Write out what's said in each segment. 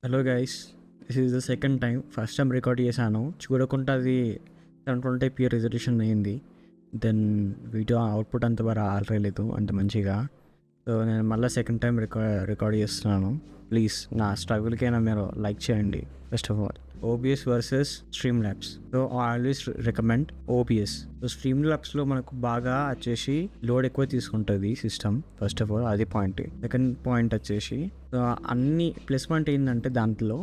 Hello guys, this is the second time. First time record చేశాను, చూడకుండా అది 720p resolution అయింది. దెన్ వీడియో అవుట్పుట్ అంత బాగా రాలేదు అంత మంచిగా. సో నేను మళ్ళీ సెకండ్ టైం రికార్డ్ చేస్తున్నాను. ప్లీజ్ నా స్ట్రగుల్కైనా మీరు లైక్ చేయండి. First of all, OBS versus stream labs. So I always recommend OBS. So stream ల్యాబ్స్లో మనకు బాగా వచ్చేసి లోడ్ ఎక్కువ తీసుకుంటుంది సిస్టమ్. ఫస్ట్ ఆఫ్ ఆల్ అది పాయింట్. సెకండ్ పాయింట్ వచ్చేసి అన్ని ప్లస్ పాయింట్ ఏంటంటే దాంట్లో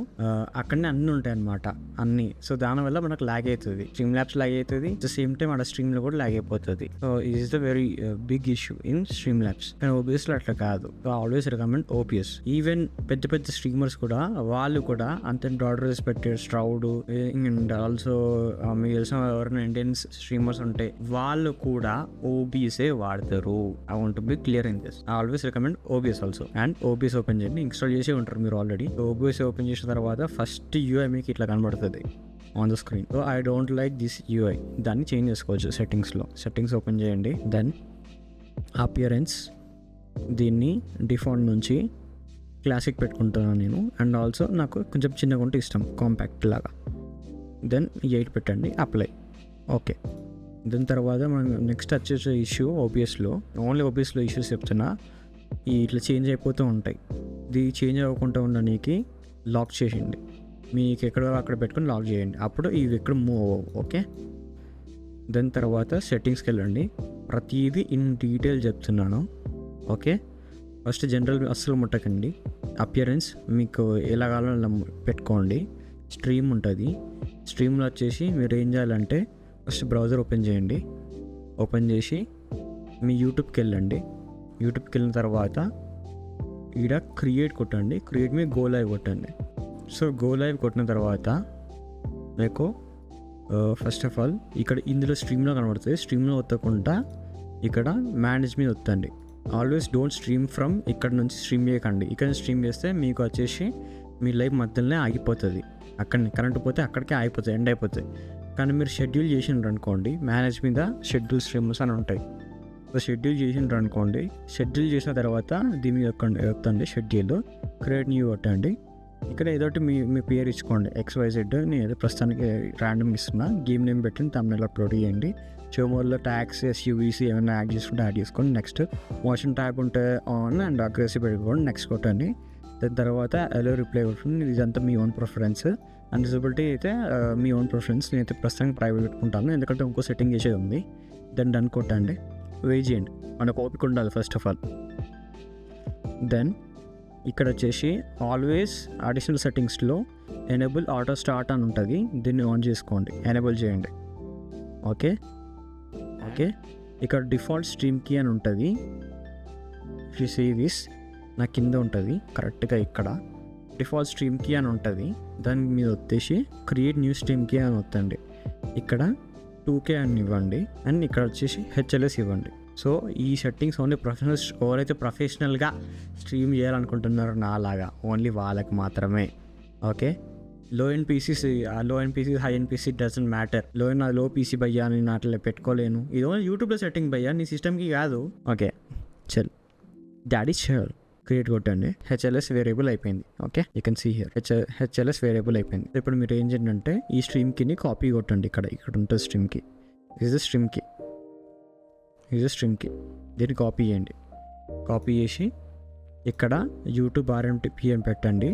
అక్కడనే అన్నీ ఉంటాయి అన్నమాట, అన్నీ. సో దానివల్ల మనకు ల్యాగ్ అవుతుంది, స్ట్రీమ్ ల్యాబ్స్ ల్యాగ్ అవుతుంది, ద సేమ్ టైం అక్కడ స్ట్రీమ్లో కూడా ల్యాగ్ అయిపోతుంది. So it is the very big issue in Streamlabs. కానీ OBSలో అట్లా కాదు. So always recommend OBS. Even పెద్ద పెద్ద స్ట్రీమర్స్ కూడా వాళ్ళు కూడా అంత డాలర్స్ పెట్టే స్ట్రౌడ్ అండ్ ఆల్సో మీకు తెలిసిన ఎవరైనా ఇండియన్ స్ట్రీమర్స్ ఉంటే వాళ్ళు కూడా OBS వాడతారు. I want to be clear in this. I always recommend OBS also. And OBS open చేయండి, ఇన్స్టాల్ చేసి ఉంటారు మీరు ఆల్రెడీ. OBS ఓపెన్ చేసిన తర్వాత ఫస్ట్ UI మీకు ఇట్లా కనబడుతుంది on the screen. So I don't like this UI. దాన్ని చేంజ్ చేసుకోవచ్చు సెట్టింగ్స్లో. సెట్టింగ్స్ ఓపెన్ చేయండి. దెన్ అపియరెన్స్, దీన్ని డిఫాల్ట్ నుంచి క్లాసిక్ పెట్టుకుంటాను నేను. అండ్ ఆల్సో నాకు కొంచెం చిన్నగా ఉంటే ఇష్టం, కాంపాక్ట్ లాగా. దెన్ 8 పెట్టండి, అప్లై. ఓకే. దాని తర్వాత మనం నెక్స్ట్ వచ్చేసే ఇష్యూ OBSలో, ఓన్లీ OBSలో ఇష్యూస్ చెప్తున్నా, ఇట్లా చేంజ్ అయిపోతూ ఉంటాయి. ఇది చేంజ్ అవ్వకుండా ఉండడానికి లాక్ చేయండి. మీకు ఎక్కడో అక్కడ పెట్టుకొని లాక్ చేయండి, అప్పుడు ఇవి ఎక్కడ మూవ్ అవ్వవు. ఓకే. దాని తర్వాత సెట్టింగ్స్కి వెళ్ళండి. ప్రతిదీ ఇన్ డీటెయిల్ చెప్తున్నాను. ఓకే. ఫస్ట్ జనరల్ అస్సలు ముట్టకండి. అపియరెన్స్ మీకు ఎలా కావాలో పెట్టుకోండి. స్ట్రీమ్ ఉంటుంది. స్ట్రీమ్లో వచ్చేసి మీరు ఏం చేయాలంటే ఫస్ట్ బ్రౌజర్ ఓపెన్ చేయండి. ఓపెన్ చేసి మీ యూట్యూబ్కి వెళ్ళండి. యూట్యూబ్కి వెళ్ళిన తర్వాత ఈడ క్రియేట్ కొట్టండి. క్రియేట్ మీ గో లైవ్ కొట్టండి. సో గో లైవ్ కొట్టిన తర్వాత మీకు ఫస్ట్ ఆఫ్ ఆల్ ఇక్కడ ఇందులో స్ట్రీమ్లో కనబడుతుంది. స్ట్రీమ్లో ఒత్తకుండా ఇక్కడ మేనేజ్ మీద ఒత్తండి. ఆల్వేస్ డోంట్ స్ట్రీమ్ ఫ్రమ్ ఇక్కడ నుంచి స్ట్రీమ్ చేయకండి. ఇక్కడ స్ట్రీమ్ చేస్తే మీకు వచ్చేసి మీ లైవ్ మధ్యలోనే ఆగిపోతుంది. అక్కడనే కరెంట్ పోతే అక్కడికే ఆగిపోతుంది, ఎండ్ అయిపోతుంది. కానీ మీరు షెడ్యూల్ చేసినారు అనుకోండి, మేనేజ్ మీద షెడ్యూల్ స్ట్రీమ్స్ అని ఉంటాయి. సో షెడ్యూల్ చేసినారు అనుకోండి, షెడ్యూల్ చేసిన తర్వాత దీని మీద ఎక్కండి. షెడ్యూల్ క్రియేట్ న్యూ కొట్టండి. ఇక్కడ ఏదోటి మీ పేరు ఇచ్చుకోండి. XYZ. నేను ఏదో ప్రస్తుతానికి ర్యాండమ్ ఇస్తున్నా. గేమ్ నేమ్ పెట్టండి, తమిళ అప్లోడ్ చేయండి. షోమోల్లో ట్యాక్స్ SUVC ఏమైనా యాడ్ చేసుకుంటే యాడ్ చేసుకోండి. నెక్స్ట్ మోషన్ ట్యాబ్ ఉంటే ఆన్ అండ్ అగ్రెసివ్ పెట్టుకోండి. నెక్స్ట్ కొట్టండి. దాని తర్వాత ఎలో రిప్లై కొట్టండి. ఇదంతా మీ ఓన్ ప్రిఫరెన్స్. అండ్ విజిబిలిటీ అయితే మీ ఓన్ ప్రిఫరెన్స్. నేనైతే ప్రస్తుతానికి ప్రైవేట్ పెట్టుకుంటాను, ఎందుకంటే ఇంకో సెట్టింగ్ చేసేది ఉంది. దెన్ డన్ కొట్టండి. వెయిట్ చేయండి, మనకు ఓపిక ఉండాలి ఫస్ట్ ఆఫ్ ఆల్. దెన్ ఇక్కడ వచ్చేసి ఆల్వేస్ అడిషనల్ సెట్టింగ్స్లో ఎనేబుల్ ఆటో స్టార్ట్ అని ఉంటుంది. దీన్ని ఆన్ చేసుకోండి, ఎనేబుల్ చేయండి. ఓకే. ఓకే. ఇక్కడ డిఫాల్ట్ స్ట్రీమ్ కీ అని ఉంటుంది. యు సీ దిస్, నా కింద ఉంటుంది కరెక్ట్గా. ఇక్కడ డిఫాల్ట్ స్ట్రీమ్ కీ అని ఉంటుంది. దాని మీద వచ్చేసి క్రియేట్ న్యూ స్ట్రీమ్ కీ అని వస్తుంది. ఇక్కడ 2K అని ఇవ్వండి. అండ్ ఇక్కడ వచ్చేసి HLS ఇవ్వండి. సో ఈ సెట్టింగ్స్ ఓన్లీ ప్రొఫెషనల్స్, ఎవరైతే ప్రొఫెషనల్గా స్ట్రీమ్ చేయాలనుకుంటున్నారో నాలాగా, ఓన్లీ వాళ్ళకి మాత్రమే. ఓకే. లో end Pisces, high end PC doesn't matter. లో పీసీ భయ్యా నేను అట్లా పెట్టుకోలేను, ఇది ఓన్లీ యూట్యూబ్లో సెట్టింగ్ భయ్యా, నీ సిస్టమ్కి కాదు. ఓకే చల్, డాడీ చల్. క్రియేట్ కొట్టండి. HLS వేరియబుల్ అయిపోయింది. Okay, you can see here HLS variable అయిపోయింది. ఇప్పుడు మీరు ఏం చేయండి అంటే ఈ స్ట్రీమ్ కీని కాపీ కొట్టండి. ఇక్కడ ఉంటుంది స్ట్రీమ్ కీ. ఇది స్ట్రీమ్ కీ. దీన్ని కాపీ చేయండి. కాపీ చేసి ఇక్కడ యూట్యూబ్ RMTP అని పెట్టండి.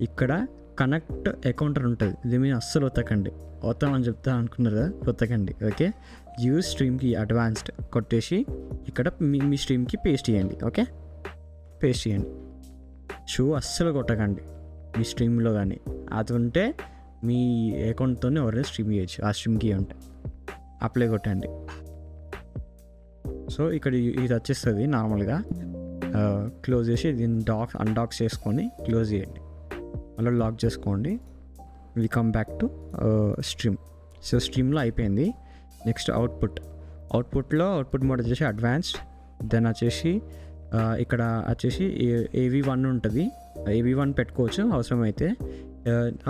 ఇక్కడ కనెక్ట్ అకౌంట్ అని ఉంటుంది. ఇది మీరు అస్సలు ఒత్తకండి. వస్తామని చెప్తా అనుకున్నారు కదా, ఒత్తకండి. Okay. Use stream key advanced కొట్టేసి ఇక్కడ మీ స్ట్రీమ్కి పేస్ట్ చేయండి. ఓకే, పేస్ట్ చేయండి. అస్సలు కొట్టకండి మీ స్ట్రీమ్లో, కానీ అది ఉంటే మీ అకౌంట్తోనే ఎవరైనా స్ట్రీమ్ చేయొచ్చు. ఆ స్ట్రీమ్ కీ ఉంటే అప్లై కొట్టండి. సో ఇక్కడ ఇది వచ్చేస్తుంది నార్మల్గా. క్లోజ్ చేసి దీన్ని అన్డాక్ చేసుకొని క్లోజ్ చేయండి. మళ్ళీ లాక్ చేసుకోండి. We come back to stream. So స్ట్రీమ్లో అయిపోయింది. నెక్స్ట్ అవుట్పుట్ మోడ్ వచ్చేసి అడ్వాన్స్డ్. దెన్ వచ్చేసి ఇక్కడ వచ్చేసి AV1 ఉంటుంది. AV1 పెట్టుకోవచ్చు అవసరమైతే.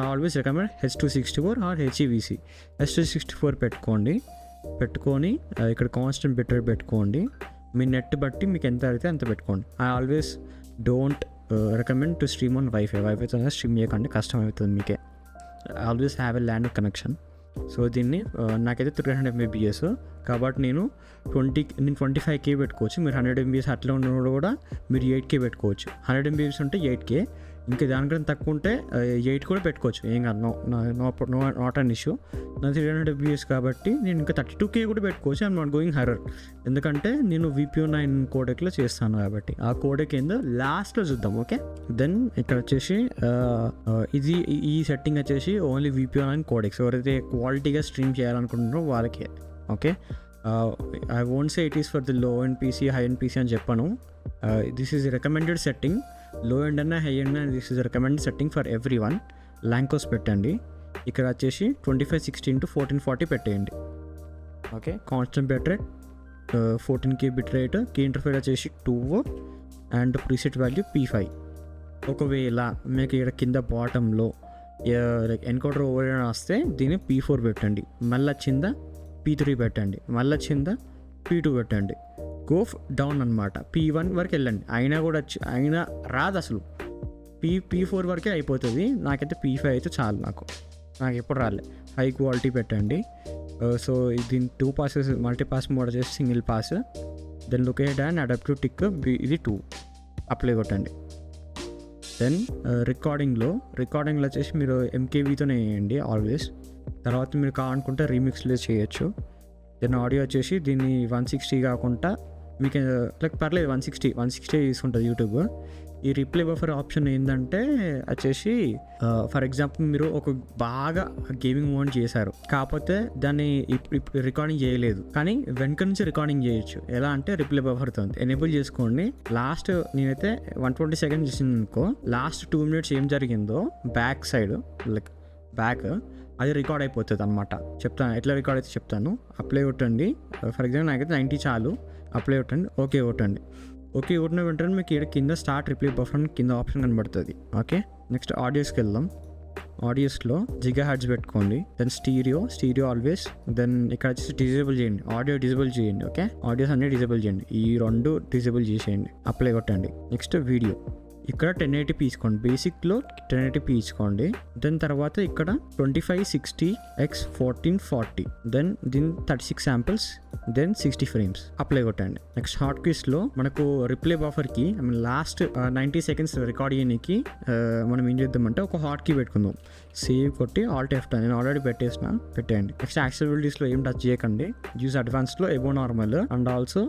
Always recommend H264 are HEVC. H264 పెట్టుకొని ఇక్కడ కాన్స్టెంట్ బిట్ రేట్ పెట్టుకోండి. మీ నెట్ బట్టి మీకు ఎంత అయితే అంత పెట్టుకోండి. I always don't recommend to stream on వైఫైతో స్ట్రీమ్ చేయకండి, కష్టం అవుతుంది మీకే. Always have a land connection. So దీన్ని నాకైతే 300 MBPS కాబట్టి నేను 25K పెట్టుకోవచ్చు. మీరు 100 MBPS అట్లా ఉన్నప్పుడు కూడా మీరు 8K పెట్టుకోవచ్చు. 100 MBPS ఉంటే 8K, ఇంకా దానికన్నా తక్కువ ఉంటే 8 కూడా పెట్టుకోవచ్చు, ఏం కాదు. Not an issue. నా 300 MBPS కాబట్టి నేను ఇంకా 32K కూడా పెట్టుకోవచ్చు. ఐఎమ్ నాట్ గోయింగ్ హర్రర్, ఎందుకంటే నేను VPO9 కోడెక్లో చేస్తాను కాబట్టి. ఆ కోడెక్ ఏందో లాస్ట్లో చూద్దాం, ఓకే. దెన్ ఇక్కడ వచ్చేసి ఇది ఈ సెట్టింగ్ వచ్చేసి ఓన్లీ VPO9 కోడెక్స్. ఎవరైతే క్వాలిటీగా స్ట్రీమ్ చేయాలనుకుంటున్నారో వాళ్ళకే, okay. I won't say it is for the low end PC, high end PC అని చెప్పను. This is a recommended setting. Low end అన్న హై end అన్న this is a recommended setting for everyone. Lancos పెట్టండి. ఇక్కడ వచ్చేసి 2560 × 1440 పెట్టేయండి, okay. Constant bit rate 14K bit rate, key interface వచ్చేసి 2 and preset value P5. ఒకవేళ మీకు ఇక్కడ కింద బాటంలో ఎన్కోడర్ ఓవర్ వస్తే దీన్ని P4 పెట్టండి, మళ్ళీ వచ్చిందా P3 పెట్టండి, మళ్ళీ వచ్చిందా P2 పెట్టండి. గో డౌన్ అనమాట, P1 వరకు వెళ్ళండి. అయినా రాదు అసలు, P4 వరకే అయిపోతుంది. నాకైతే P5 అయితే చాలు, నాకు ఎప్పుడు రాలే. హై క్వాలిటీ పెట్టండి. సో దీని 2 passes మల్టీపాస్ మోడ్ వచ్చేసి single pass. Then locate and adaptive tick ఇది 2 అప్లై కొట్టండి. దెన్ రికార్డింగ్లో వచ్చేసి మీరు MKVతోనే వేయండి ఆల్వేస్. తర్వాత మీరు కావాలనుకుంటే రీమిక్స్లో చేయొచ్చు. దెన్ ఆడియో వచ్చేసి దీన్ని 160 కాకుండా మీకు లైక్ పర్లేదు 160 తీసుకుంటుంది యూట్యూబ్. ఈ రిప్లే బఫర్ ఆప్షన్ ఏంటంటే వచ్చేసి ఫర్ ఎగ్జాంపుల్ మీరు ఒక బాగా గేమింగ్ మోడ్ చేశారు, కాకపోతే దాన్ని ఇప్పుడు రికార్డింగ్ చేయలేదు, కానీ వెనక నుంచి రికార్డింగ్ చేయొచ్చు. ఎలా అంటే రిప్లే బఫర్తో ఎనేబుల్ చేసుకోండి. లాస్ట్ నేనైతే 120 seconds చేసింది అనుకో, లాస్ట్ 2 minutes ఏం జరిగిందో బ్యాక్ సైడ్ లైక్ బ్యాక్ అది రికార్డ్ అయిపోతుంది అనమాట. చెప్తాను ఎట్లా రికార్డ్ అయితే చెప్తాను. అప్లై కొట్టండి. ఫర్ ఎగ్జాంపుల్ నాకైతే 90 చాలు. అప్లై కొట్టండి, ఓకే కొట్టండి. ఓకే కొట్టిన వెంటనే మీకు ఇక్కడ కింద స్టార్ట్ రిప్లే బఫర్ కింద ఆప్షన్ కనబడుతుంది, ఓకే. నెక్స్ట్ ఆడియోస్కి వెళ్దాం. ఆడియోస్లో GHz పెట్టుకోండి. Then stereo always. దెన్ ఇక్కడ వచ్చేసి డిజేబుల్ చేయండి, ఆడియో డిజేబుల్ చేయండి, ఓకే. ఆడియోస్ అన్నీ డిజేబుల్ చేయండి, ఈ 2 డిజేబుల్ చేసేయండి. అప్లై కొట్టండి. నెక్స్ట్ వీడియో ఇక్కడ 1080p తీసుకోండి, బేసిక్లో 1080p తీసుకోండి. దెన్ తర్వాత ఇక్కడ 2560x1440, దెన్ దీని 36 samples, దెన్ 60 frames. అప్లై కొట్టండి. నెక్స్ట్ హాట్ కీస్లో మనకు రిప్లే బఫర్కి లాస్ట్ 90 seconds రికార్డ్ చేయడానికి మనం ఏం చేద్దామంటే ఒక హాట్ కీ పెట్టుకుందాం. సేవ్ కొట్టి ఆల్ట్ F నేను ఆల్రెడీ పెట్టేయండి. నెక్స్ట్ యాక్సెసిబిలిటీస్లో ఏం టచ్ చేయకండి. యూజ్ అడ్వాన్స్లో above normal and also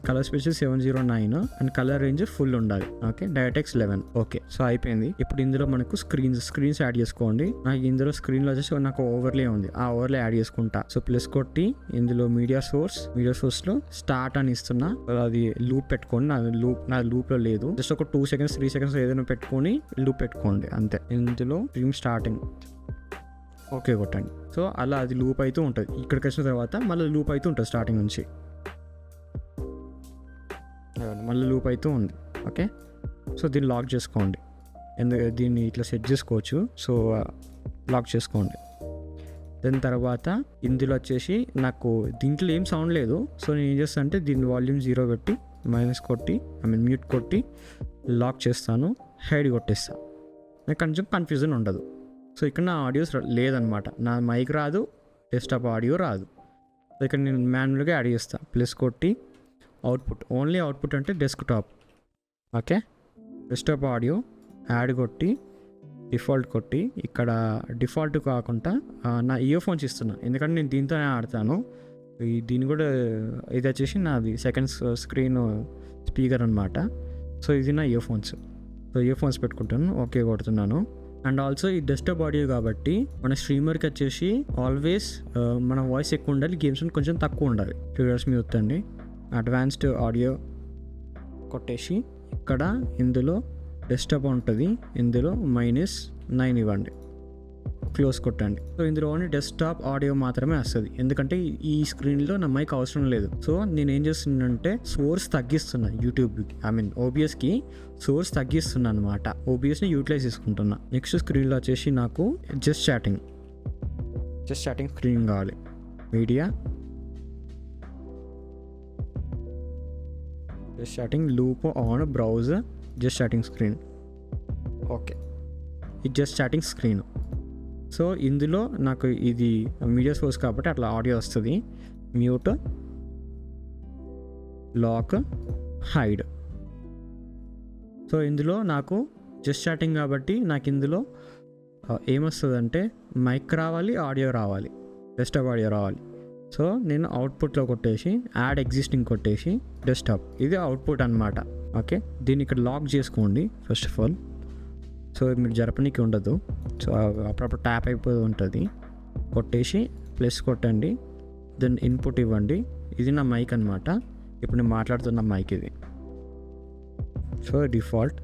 colour special 709 and colour range full ఉండాలి, ఓకే. DirectX 11, okay. సో అయిపోయింది. ఇప్పుడు ఇందులో మనకు స్క్రీన్స్ యాడ్ చేసుకోండి. నాకు ఇందులో స్క్రీన్లో వచ్చేసి నాకు ఓవర్లే ఉంది, ఆ ఓవర్లే యాడ్ చేసుకుంటా. సో ప్లస్ కొట్టి ఇందులో మీడియా సోర్స్లో స్టార్ట్ అని ఇస్తున్నా. అది లూప్ పెట్టుకోండి. నా లూప్లో లేదు, జస్ట్ ఒక 2 seconds 3 seconds ఏదైనా పెట్టుకొని లూప్ పెట్టుకోండి అంతే. ఇందులో స్ట్రీమ్ స్టార్టింగ్ ఓకే కొట్టండి. సో అలా అది లూప్ అవుతూ ఉంటుంది. ఇక్కడికి వచ్చిన తర్వాత మళ్ళీ లూప్ అవుతూ ఉంటుంది స్టార్టింగ్ నుంచి, మళ్ళీ లూప్ అవుతూ ఉంది, ఓకే. సో దీన్ని లాక్ చేసుకోండి. దీన్ని ఇట్లా సెట్ చేసుకోవచ్చు. సో లాక్ చేసుకోండి. దాని తర్వాత ఇందులో వచ్చేసి నాకు దీంట్లో ఏం సౌండ్ లేదు. సో నేను ఏం చేస్తాను అంటే దీన్ని వాల్యూమ్ 0 పెట్టి మైనస్ కొట్టి మ్యూట్ కొట్టి లాక్ చేస్తాను, హైడ్ కొట్టేస్తాను. నాకు కొంచెం కన్ఫ్యూజన్ ఉండదు. సో ఇక్కడ నా ఆడియోస్ లేదనమాట, నా మైక్ రాదు, డెస్క్టాప్ ఆడియో రాదు. సో ఇక్కడ నేను మాన్యువల్గా యాడ్ చేస్తాను. ప్లస్ కొట్టి అవుట్పుట్, ఓన్లీ అవుట్పుట్ అంటే desktop, okay. Desktop audio add కొట్టి డిఫాల్ట్ కొట్టి ఇక్కడ డిఫాల్ట్ కాకుండా నా ఇయర్ ఫోన్స్ ఇస్తున్నా, ఎందుకంటే నేను దీంతోనే ఆడతాను. దీని కూడా ఇది వచ్చేసి నాది సెకండ్ స్క్రీన్ స్పీకర్ అనమాట. సో ఇది నా ear phones. So ear phones పెట్టుకుంటాను, ఓకే కొడుతున్నాను. అండ్ ఆల్సో ఈ డెస్క్టాప్ ఆడియో కాబట్టి మన స్ట్రీమర్కి వచ్చేసి ఆల్వేస్ మన వాయిస్ ఎక్కువ ఉండాలి, గేమ్స్ కొంచెం తక్కువ ఉండాలి. ట్యూటర్స్ మీ వద్దండి. అడ్వాన్స్డ్ ఆడియో కొట్టేసి ఇక్కడ ఇందులో డెస్క్టాప్ ఉంటుంది, ఇందులో -9 ఇవ్వండి, క్లోజ్ కొట్టండి. సో ఇందులో ఓన్లీ డెస్క్టాప్ ఆడియో మాత్రమే వస్తుంది, ఎందుకంటే ఈ స్క్రీన్లో నా మైక్ అవసరం లేదు. సో నేను ఏం చేస్తున్నానంటే సోర్స్ తగ్గిస్తున్నా యూట్యూబ్కి, OBSకి సోర్స్ తగ్గిస్తున్నా అనమాట. OBSని యూటిలైజ్ చేసుకుంటున్నా. నెక్స్ట్ స్క్రీన్లో వచ్చేసి నాకు జస్ట్ చాటింగ్ స్క్రీన్ కావాలి. Media just chatting loop on browser just chatting screen okay, ఇది జస్ట్ చాటింగ్ స్క్రీన్. సో ఇందులో నాకు ఇది మీడియా సోర్స్ కాబట్టి అట్లా ఆడియో వస్తుంది. Mute, lock, hide. సో ఇందులో నాకు జస్ట్ చాటింగ్ కాబట్టి నాకు ఇందులో ఏమొస్తుందంటే మైక్ రావాలి, ఆడియో రావాలి, డెస్క్టాప్ ఆడియో రావాలి. సో నేను అవుట్పుట్లో కొట్టేసి యాడ్ ఎగ్జిస్టింగ్ కొట్టేసి డెస్క్టాప్, ఇది అవుట్పుట్ అనమాట. ఓకే, దీన్ని ఇక్కడ లాక్ చేసుకోండి ఫస్ట్ ఆఫ్ ఆల్. సో మీరు జరపనీకి ఉండదు. సో అప్పుడప్పుడు ట్యాప్ అయిపోతూ ఉంటుంది. కొట్టేసి ప్లస్ కొట్టండి, దెన్ ఇన్పుట్ ఇవ్వండి. ఇది నా మైక్ అనమాట, ఇప్పుడు నేను మాట్లాడుతున్న మైక్ ఇది. సో డిఫాల్ట్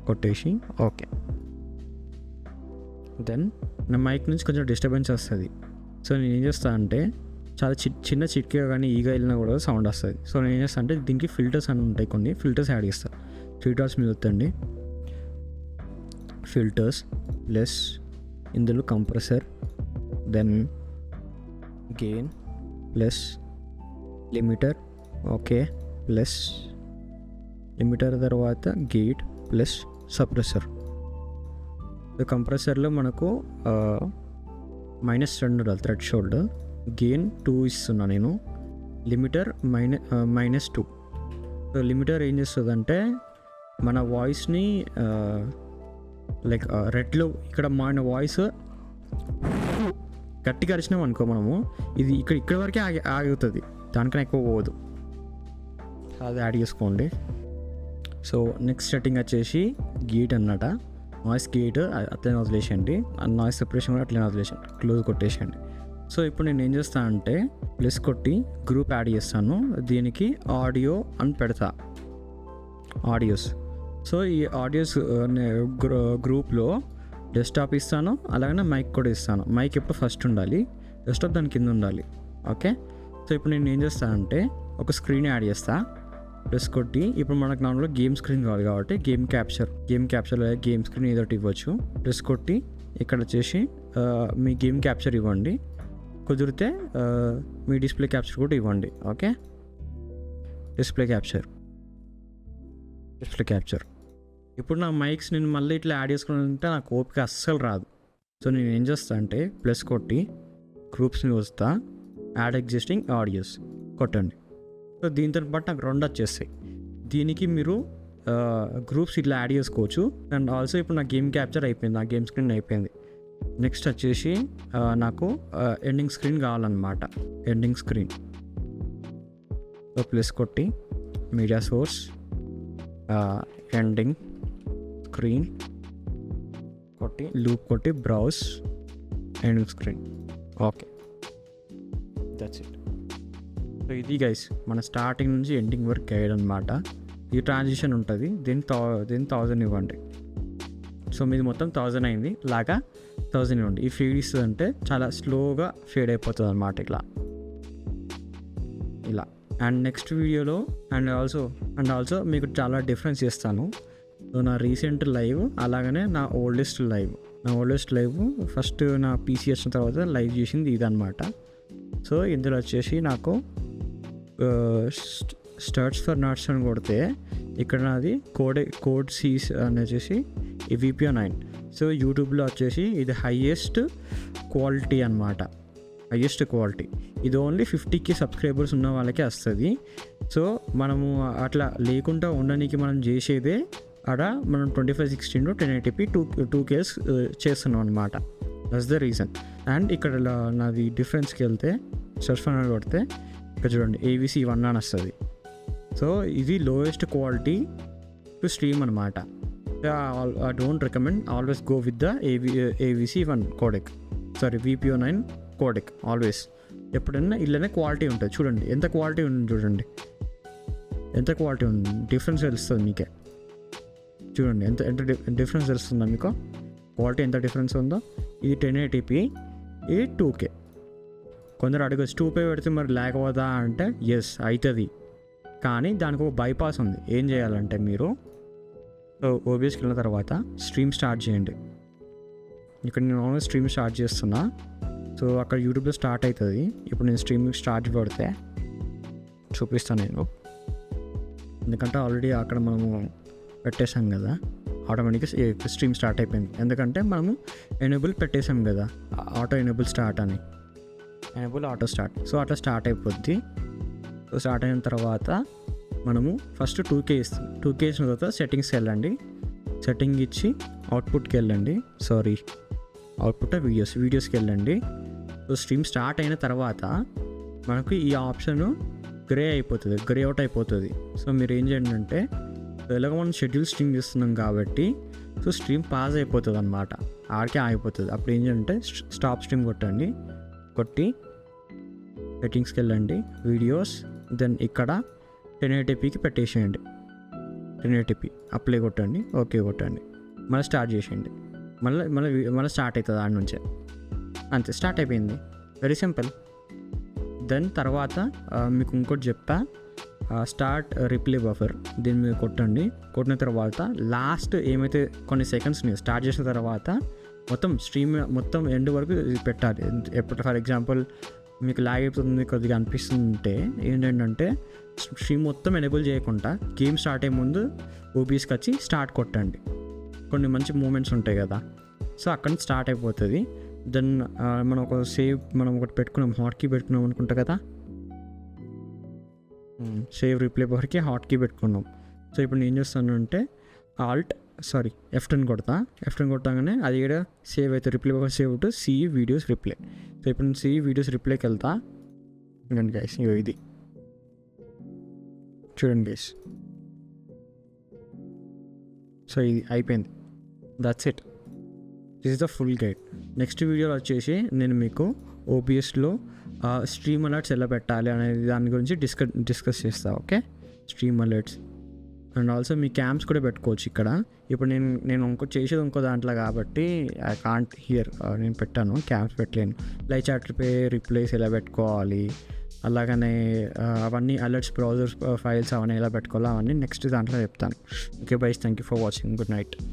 కొట్టేసి ఓకే. దెన్ నా మైక్ నుంచి కొంచెం డిస్టర్బెన్స్ వస్తుంది. సో నేను ఏం చేస్తాను అంటే చాలా చిన్న చిట్కే కానీ ఈగా వెళ్ళినా కూడా సౌండ్ వస్తుంది. సో నేను ఏం చేస్తాను అంటే దీనికి ఫిల్టర్స్ అని ఉంటాయి, కొన్ని ఫిల్టర్స్ యాడ్ చేస్తాను. ఫిల్టర్స్ మీద వద్దండి, ఫిల్టర్స్ లెస్, ఇందులో compressor, then gain plus limiter. Okay, plus limiter తర్వాత గేట్ ప్లస్ సప్రెసర్. కంప్రెసర్లో మనకు -2 ఉండాలి థ్రెడ్ షోల్డర్. గెయిన్ 2 ఇస్తున్నా నేను. లిమిటర్ -2. సో లిమిటర్ ఏం చేస్తుందంటే మన వాయిస్ని లైక్ రెడ్లో ఇక్కడ మన వాయిస్ గట్టిగా అరిచినాం అనుకో మనము, ఇది ఇక్కడ వరకే ఆగుతుంది, దానికన్నా ఎక్కువ పోదు. అది యాడ్ చేసుకోండి. సో నెక్స్ట్ సెట్టింగ్ వచ్చేసి గేట్ అన్నమాట. నాయిస్ గేట్ అట్లనే వదిలేసేయండి, నాయిస్ సెపరేషన్ కూడా అట్లనే వదిలేసేయండి, క్లోజ్ కొట్టేసేయండి. సో ఇప్పుడు నేను ఏం చేస్తాను అంటే ప్లస్ కొట్టి గ్రూప్ యాడ్ చేస్తాను, దీనికి ఆడియో అని పెడతా, ఆడియోస్. సో ఈ ఆడియోస్ గ్రూప్లో డెస్క్టాప్ ఇస్తాను, అలాగనే మైక్ కూడా ఇస్తాను. మైక్ ఎప్పుడు ఫస్ట్ ఉండాలి, డెస్క్టాప్ దాని కింద ఉండాలి. ఓకే, సో ఇప్పుడు నేను ఏం చేస్తాను ఒక స్క్రీన్ యాడ్ చేస్తా, ప్లస్ కొట్టి. ఇప్పుడు మనకు నార్మల్గా గేమ్ స్క్రీన్ కావాలి కాబట్టి గేమ్ క్యాప్చర్ లేదా గేమ్ స్క్రీన్ ఏదో ఒకటి ఇవ్వచ్చు. ప్లస్ కొట్టి ఇక్కడ వచ్చేసి మీ గేమ్ క్యాప్చర్ ఇవ్వండి, కుదిరితే మీ డిస్ప్లే క్యాప్చర్ కూడా ఇవ్వండి. Okay, display capture. ఇప్పుడు నా మైక్స్ నేను మళ్ళీ ఇట్లా యాడ్ చేసుకుంటే నాకు ఓపిక అస్సలు రాదు. సో నేను ఏం చేస్తా అంటే ప్లస్ కొట్టి గ్రూప్స్ని వస్తా, యాడ్ ఎగ్జిస్టింగ్ ఆడియోస్ కొట్టండి. సో దీంతో పాటు నాకు 2 వచ్చేస్తాయి. దీనికి మీరు గ్రూప్స్ ఇట్లా యాడ్ చేసుకోవచ్చు. అండ్ ఆల్సో ఇప్పుడు నా గేమ్ క్యాప్చర్ అయిపోయింది, నా గేమ్ స్క్రీన్ అయిపోయింది. నెక్స్ట్ వచ్చేసి నాకు ఎండింగ్ స్క్రీన్ కావాలన్నమాట. ఎండింగ్ స్క్రీన్ సో ప్లస్ కొట్టి మీడియా సోర్స్, ఎండింగ్ స్క్రీన్ కొట్టి లూప్ కొట్టి browse ending screen. Okay, that's it. So ఇది గైస్ మన స్టార్టింగ్ నుంచి ఎండింగ్ వరకు గైడ్ అనమాట. ఈ ట్రాన్సిషన్ ఉంటుంది, దీన్ని 1000 ఇవ్వండి. సో మీది మొత్తం 1000 అయింది, లాగా 1000 ఇవ్వండి. ఈ ఫీడ్ ఇస్తుందంటే చాలా స్లోగా ఫేడ్ అయిపోతుంది అనమాట ఇలా. అండ్ నెక్స్ట్ వీడియోలో అండ్ ఆల్సో మీకు చాలా డిఫరెన్స్ చేస్తాను. సో నా రీసెంట్ లైవ్ అలాగనే నా ఓల్డెస్ట్ లైవ్ ఫస్ట్ నా పీసీ వచ్చిన తర్వాత లైవ్ చేసింది ఇదన్నమాట. సో ఇందులో వచ్చేసి నాకు స్టార్ట్స్ ఫర్ నాట్స్ అని కొడితే ఇక్కడ నాది కోడ్ సీస్ అని వచ్చేసి VPO 9. సో యూట్యూబ్లో వచ్చేసి ఇది హైయెస్ట్ క్వాలిటీ అనమాట, హైయెస్ట్ క్వాలిటీ. ఇది ఓన్లీ 50K సబ్స్క్రైబర్స్ ఉన్న వాళ్ళకే వస్తుంది. సో మనము అట్లా లేకుండా ఉండడానికి మనం చేసేదే అక్కడ మనం 2560 to 1080p 2K చేస్తున్నాం అనమాట. That's the reason. అండ్ ఇక్కడ నాది డిఫరెన్స్కి వెళ్తే సర్చ్ ఫర్ కొడితే ఇక్కడ చూడండి AVC 1 అని వస్తుంది. సో ఇది లోయెస్ట్ క్వాలిటీ టు స్ట్రీమ్ అనమాట. I don't recommend, always go with the AVC 1 codec, VPO 9 codec. Always ఎప్పుడైనా ఇలానే క్వాలిటీ ఉంటుంది. చూడండి ఎంత క్వాలిటీ ఉంది, చూడండి ఎంత క్వాలిటీ ఉంది, డిఫరెన్స్ తెలుస్తుంది మీకే. చూడండి ఎంత డిఫరెన్స్ తెలుస్తుందో మీకు, క్వాలిటీ ఎంత డిఫరెన్స్ ఉందో. ఇది 1080p, ఇది 2K. కొందరు అడగచ్చు 2K పెడితే మరి లేకపోదా అంటే ఎస్ అవుతుంది, కానీ దానికి ఒక బైపాస్ ఉంది. ఏం చేయాలంటే మీరు OBSకి వెళ్ళిన తర్వాత స్ట్రీమ్ స్టార్ట్ చేయండి. ఇక్కడ నేను స్ట్రీమ్ స్టార్ట్ చేస్తున్నా. సో అక్కడ యూట్యూబ్లో స్టార్ట్ అవుతుంది. ఇప్పుడు నేను స్ట్రీమ్ స్టార్ట్ పెడితే చూపిస్తాను నేను, ఎందుకంటే ఆల్రెడీ అక్కడ మనము పెట్టేశాం కదా ఆటోమేటిక్గా స్ట్రీమ్ స్టార్ట్ అయిపోయింది. ఎందుకంటే మనము ఎనేబుల్ పెట్టేసాం కదా, ఆటో ఎనేబుల్ స్టార్ట్ అని, ఎనేబుల్ ఆటో స్టార్ట్. సో అట్లా స్టార్ట్ అయిపోద్ది. సో స్టార్ట్ అయిన తర్వాత మనము ఫస్ట్ 2K ఇస్తాం. 2K ఇచ్చిన తర్వాత సెట్టింగ్స్కి వెళ్ళండి. సెట్టింగ్ ఇచ్చి అవుట్పుట్కి వెళ్ళండి. అవుట్పుట్ వీడియోస్కి వెళ్ళండి. సో స్ట్రీమ్ స్టార్ట్ అయిన తర్వాత మనకు ఈ ఆప్షన్ గ్రే అవుట్ అయిపోతుంది. సో మీరు ఏం చేయండి అంటే, ఎలాగో మనం షెడ్యూల్ స్ట్రీమ్ చేస్తున్నాం కాబట్టి సో స్ట్రీమ్ పాజ్ అయిపోతుంది అనమాట, ఆడికే ఆగిపోతుంది. అప్పుడు ఏం చేయాలంటే స్టాప్ స్ట్రీమ్ కొట్టి సెట్టింగ్స్కి వెళ్ళండి, వీడియోస్, దెన్ ఇక్కడ 1080pకి పెట్టేసేయండి. 1080p అప్లై కొట్టండి, ఓకే కొట్టండి, మళ్ళీ స్టార్ట్ చేసేయండి. మళ్ళీ స్టార్ట్ అవుతుంది ఆడ నుంచే. అంతే, స్టార్ట్ అయిపోయింది. Very simple. దెన్ తర్వాత మీకు ఇంకోటి చెప్తా, స్టార్ట్ రిప్లే బఫర్, దీని మీద కొట్టిన తర్వాత లాస్ట్ ఏమైతే కొన్ని సెకండ్స్ స్టార్ట్ చేసిన తర్వాత స్ట్రీమ్ మొత్తం ఎండ్ వరకు పెట్టాలి. ఎప్పుడు ఫర్ ఎగ్జాంపుల్ మీకు లాగ్ అయిపోతుంది కొద్దిగా అనిపిస్తుంటే ఏంటంటే, స్ట్రీమ్ మొత్తం ఎనేబుల్ చేయకుండా గేమ్ స్టార్ట్ అయ్యే ముందు ఓబీఎస్కి వచ్చి స్టార్ట్ కొట్టండి. కొన్ని మంచి మూమెంట్స్ ఉంటాయి కదా, సో అక్కడి నుంచి స్టార్ట్ అయిపోతుంది. దెన్ మనం ఒకటి పెట్టుకున్నాం, హాట్ కీ పెట్టుకున్నాం అనుకుంటా కదా, సేవ్ రిప్లే బఫర్కి హాట్ కీ పెట్టుకున్నాం. సో ఇప్పుడు నేను ఏం చేస్తాను అంటే F10 కొట్టగానే అది ఇక్కడ సేవ్ అవుతుంది. Replay buffer save to C videos replay. So ఇప్పుడు నేను సి వీడియోస్ రిప్లేకి వెళ్తా. చూడండి గైస్, ఇది చూడండి గైస్. సో ఇది అయిపోయింది. That's it. This is the full guide. Next వీడియోలో వచ్చేసి నేను మీకు ఓబిఎస్లో స్ట్రీమ్ అలర్ట్స్ ఎలా పెట్టాలి అనేది దాని గురించి డిస్కస్ చేస్తాను. Okay, stream alerts and also me camps కూడా పెట్టుకోవచ్చు ఇక్కడ. ఇప్పుడు నేను చేసేది ఇంకో దాంట్లో కాబట్టి ఐ కాంట్ హియర్, నేను పెట్టాను, క్యాంప్స్ పెట్టలేను. లైవ్ చాట్ రిప్లేస్ ఎలా పెట్టుకోవాలి, అలాగనే అవన్నీ అలర్ట్స్, బ్రౌజర్స్ ఫైల్స్ అవన్నీ ఎలా పెట్టుకోవాలో అవన్నీ నెక్స్ట్ దాంట్లో చెప్తాను. Okay byes, thank you for watching. Good night.